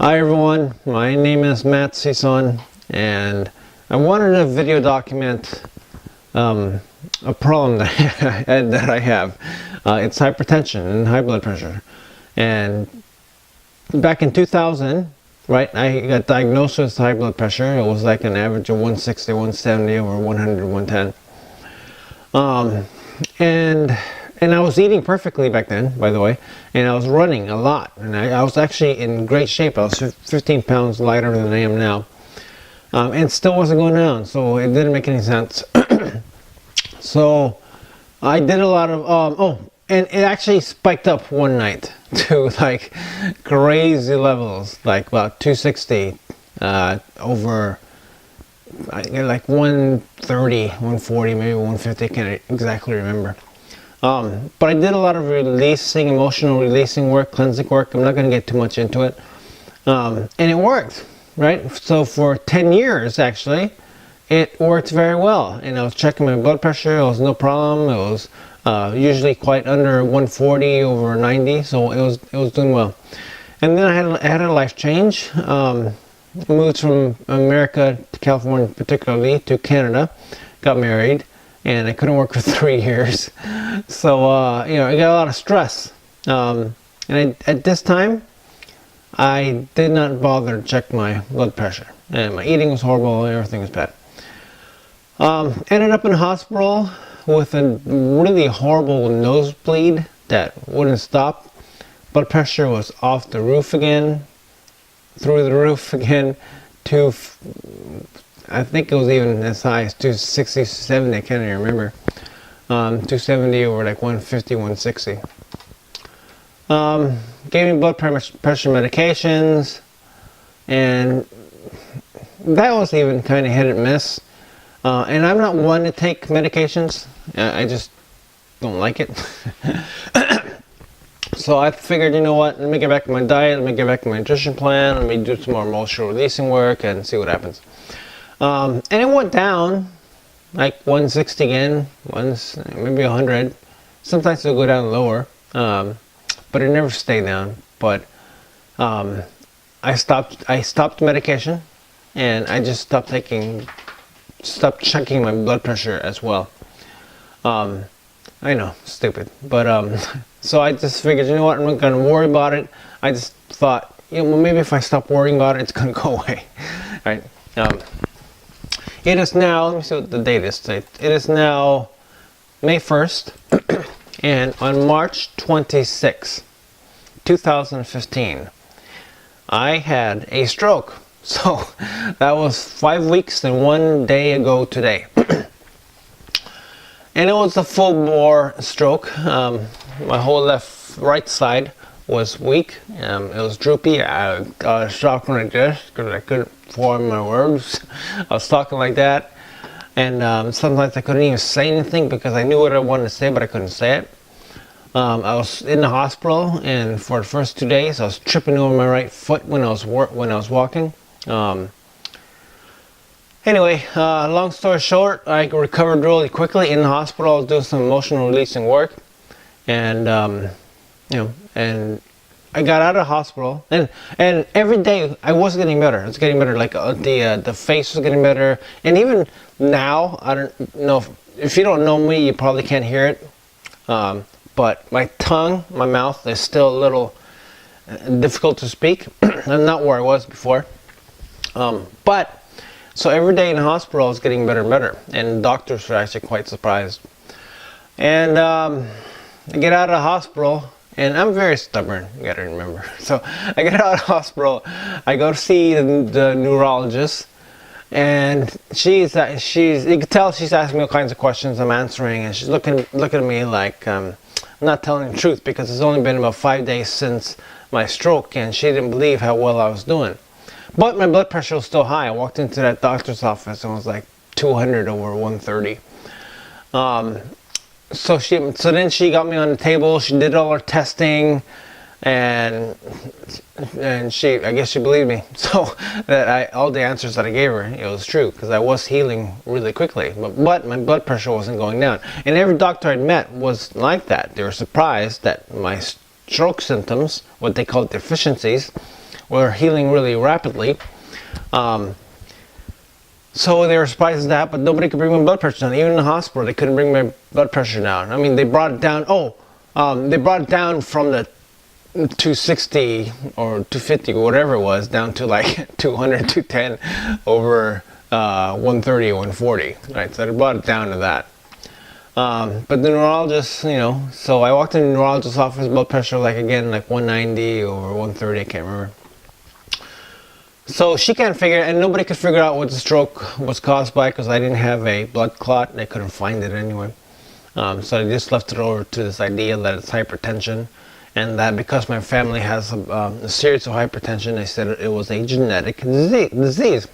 Hi everyone, my name is Matt Sison, and I wanted to video document a problem that I have. It's hypertension and high blood pressure. And back in 2000, right, I got diagnosed with high blood pressure. It was like an average of 160, 170 over 100, 110. And I was eating perfectly back then, by the way, and I was running a lot, and I was actually in great shape. I was 15 pounds lighter than I am now, and it still wasn't going down, so it didn't make any sense. So I did a lot of, and it actually spiked up one night to like crazy levels, like about 260 over like 130, 140, maybe 150, I can't exactly remember. But I did a lot of emotional releasing work, cleansing work. I'm not going to get too much into it. And it worked, right? So for 10 years, actually, it worked very well. And I was checking my blood pressure. It was no problem. It was usually quite under 140 over 90. So it was doing well. And then I had a life change. Moved from America to California, particularly to Canada. Got married. And I couldn't work for 3 years. So, I got a lot of stress. And at this time, I did not bother to check my blood pressure. And my eating was horrible, everything was bad. Ended up in the hospital with a really horrible nosebleed that wouldn't stop. Blood pressure was off the roof again, through the roof again, to I think it was even as high as 260, 270, I can't even remember. 270 over like 150, 160. Gave me blood pressure medications, and that was even kind of hit and miss. And I'm not one to take medications. I just don't like it. So I figured, you know what, let me get back to my diet, let me get back to my nutrition plan, let me do some more emotional releasing work and see what happens. And it went down like 160 again, once maybe 100. Sometimes it'll go down lower, but it never stayed down. But I stopped medication, and I just stopped checking my blood pressure as well. I know, stupid, but so I just figured, you know what, I'm not gonna worry about it. I just thought, maybe if I stop worrying about it, it's gonna go away, right? It is now, let me see what the date is. It is now May 1st, and on March 26, 2015, I had a stroke. So that was 5 weeks and 1 day ago today. And it was a full-bore stroke. My whole right side was weak. It was droopy. I was talking like this because I couldn't form my words. I was talking like that, and sometimes I couldn't even say anything because I knew what I wanted to say, but I couldn't say it. I was in the hospital, and for the first 2 days, I was tripping over my right foot when I was walking. Anyway, long story short, I recovered really quickly in the hospital. I was doing some emotional releasing work, and and I got out of the hospital, and every day I was getting better. It's getting better. Like the face was getting better, and even now, I don't know if you don't know me, you probably can't hear it. But my tongue, my mouth is still a little difficult to speak. I'm not where I was before. But so every day in the hospital I was getting better and better, and doctors were actually quite surprised. And I get out of the hospital. And I'm very stubborn, you gotta remember. So I get out of the hospital, I go to see the neurologist, and you can tell she's asking me all kinds of questions I'm answering, and she's looking at me like I'm not telling the truth, because it's only been about 5 days since my stroke, and she didn't believe how well I was doing. But my blood pressure was still high. I walked into that doctor's office and it was like 200 over 130. So then she got me on the table. She did all her testing, and I guess she believed me. So that all the answers that I gave her, it was true, because I was healing really quickly. But my blood pressure wasn't going down. And every doctor I'd met was like that. They were surprised that my stroke symptoms, what they call deficiencies, were healing really rapidly. So they were surprised at that, but nobody could bring my blood pressure down. Even in the hospital, they couldn't bring my blood pressure down. I mean, they brought it down. They brought it down from the 260 or 250 or whatever it was down to like 200, 210 over 130 or 140. Right, so they brought it down to that. But the neurologist, so I walked in the neurologist's office, blood pressure like 190 or 130, I can't remember. So she can't figure, and nobody could figure out what the stroke was caused by because I didn't have a blood clot. They couldn't find it anyway. So they just left it over to this idea that it's hypertension, and that because my family has a series of hypertension, they said it was a genetic disease.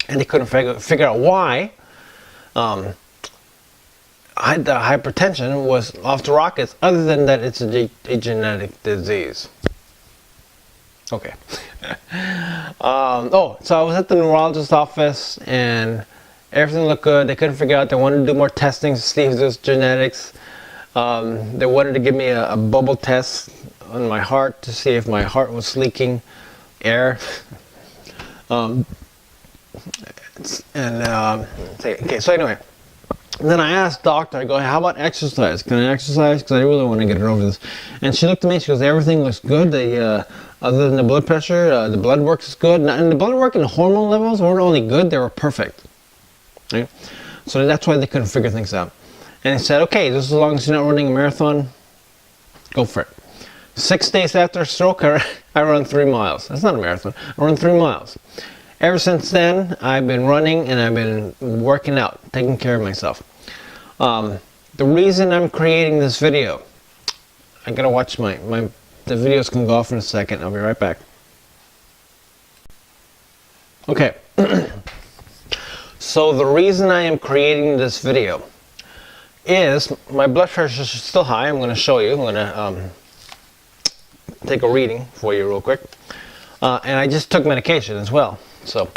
And they couldn't figure out why the hypertension was off the rockets, other than that it's a genetic disease. Okay. So I was at the neurologist's office and everything looked good. They couldn't figure out. They wanted to do more testing to see if it was genetics. They wanted to give me a bubble test on my heart to see if my heart was leaking air. Okay, so anyway, then I asked the doctor, I go, how about exercise? Can I exercise? Because I really want to get it over this. And she looked at me, she goes, everything looks good. Other than the blood pressure, the blood work is good. And the blood work and the hormone levels weren't only good, they were perfect. Right? So that's why they couldn't figure things out. And they said, okay, just as long as you're not running a marathon, go for it. 6 days after a stroke, I run 3 miles. That's not a marathon. I run 3 miles. Ever since then, I've been running and I've been working out, taking care of myself. The reason I'm creating this video, I gotta watch the videos can go off in a second. I'll be right back. Okay. So the reason I am creating this video is my blood pressure is still high. I'm going to show you. I'm going to take a reading for you real quick. And I just took medication as well. So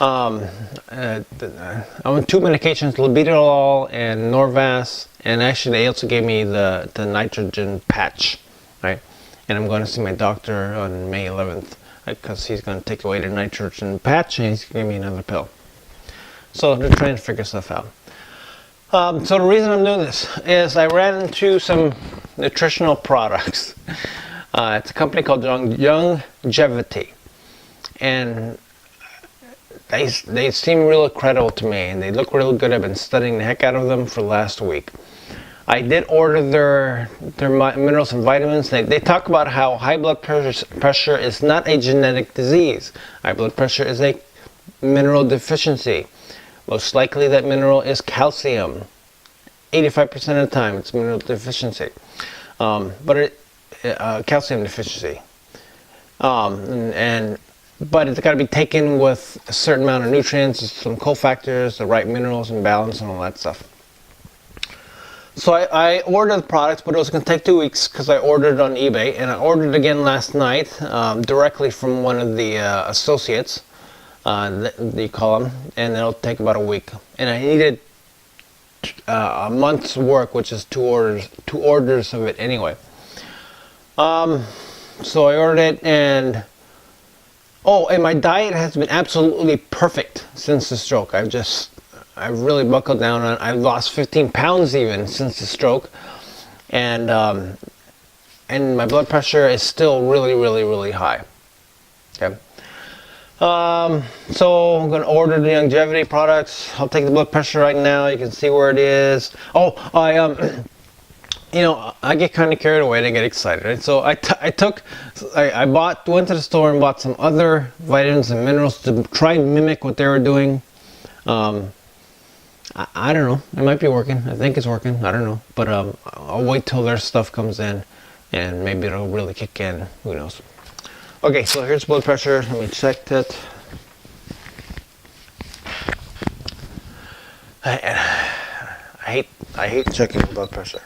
I'm on 2 medications, labetalol and Norvasc, and actually they also gave me the nitrogen patch, right? And I'm going to see my doctor on May 11th because he's going to take away the nitrogen patch and he's going to give me another pill. So they're trying to figure stuff out. So the reason I'm doing this is I ran into some nutritional products. It's a company called Youngevity, and they seem real credible to me, and they look real good. I've been studying the heck out of them for the last week. I did order their minerals and vitamins. They talk about how high blood pressure is not a genetic disease. High blood pressure is a mineral deficiency. Most likely that mineral is calcium. 85% of the time it's mineral deficiency. Calcium deficiency. But it's got to be taken with a certain amount of nutrients, some cofactors, the right minerals and balance and all that stuff. So I ordered the products, but it was going to take 2 weeks because I ordered it on eBay, and I ordered it again last night directly from one of the associates, you call them, and it'll take about a week. And I needed a month's work, which is two orders of it anyway. So I ordered it, and my diet has been absolutely perfect since the stroke. I've really buckled down on it. I've lost 15 pounds even since the stroke, and my blood pressure is still really, really, really high. Okay. So I'm going to order the Youngevity products. I'll take the blood pressure right now. You can see where it is. I get kind of carried away and I get excited. Right? So I went to the store and bought some other vitamins and minerals to try and mimic what they were doing. I don't know. It might be working. I think it's working. I don't know. But I'll wait till their stuff comes in and maybe it'll really kick in. Who knows? Okay, so here's blood pressure. Let me check that. I hate checking blood pressure.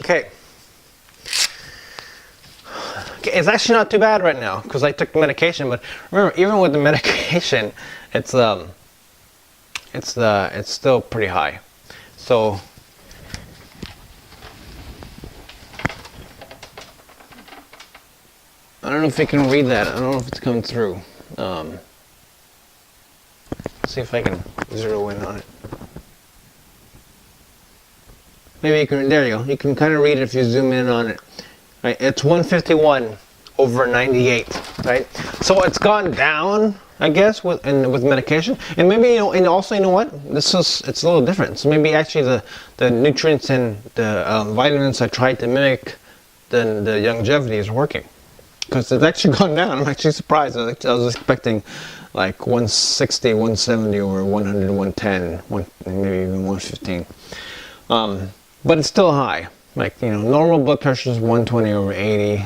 Okay. It's actually not too bad right now because I took medication, but remember, even with the medication, it's still pretty high. So I don't know if you can read that. I don't know if it's coming through. See if I can zero in on it. Maybe you can. There you go. You can kind of read it if you zoom in on it. Right, it's 151 over 98, right? So it's gone down, I guess, with medication. And maybe, you know, and also, you know what? It's a little different. So maybe actually the nutrients and the vitamins I tried to mimic the youngevity is working. Because it's actually gone down. I'm actually surprised. I was expecting like 160, 170 over 100, 110, maybe even 115. But it's still high. Like, you know, normal blood pressure is 120 over 80.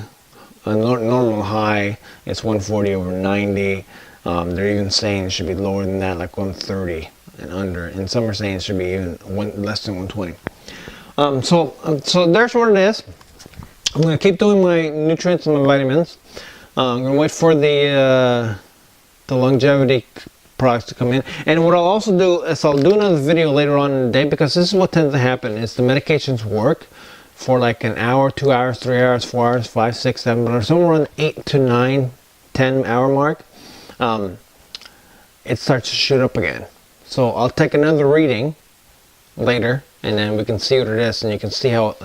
A normal high is 140 over 90. They're even saying it should be lower than that, like 130 and under. And some are saying it should be even less than 120. So there's what it is. I'm going to keep doing my nutrients and my vitamins. I'm going to wait for the longevity products to come in. And what I'll also do is I'll do another video later on in the day, because this is what tends to happen is the medications work for like an hour, 2 hours, 3 hours, 4 hours, 5, 6, 7, but somewhere around 8 to 9, 10 hour mark, it starts to shoot up again. So I'll take another reading later, and then we can see what it is, and you can see how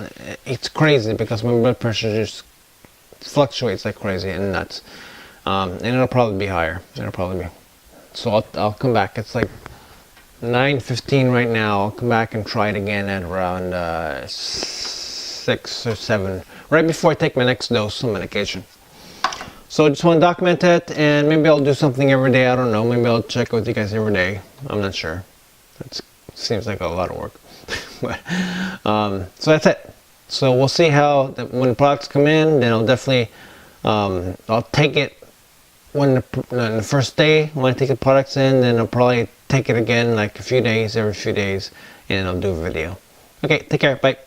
it's crazy because my blood pressure just fluctuates like crazy and nuts. And it'll probably be higher. So I'll come back. It's like 9:15 right now. I'll come back and try it again at around 6 or 7, right before I take my next dose of medication. So I just want to document it, and maybe I'll do something every day. I don't know. Maybe I'll check with you guys every day. I'm not sure. It seems like a lot of work. But, so that's it. So we'll see how when the products come in. Then I'll definitely I'll take it when the first day when I take the products in. Then I'll probably take it again like every few days, and I'll do a video. Okay, take care. Bye.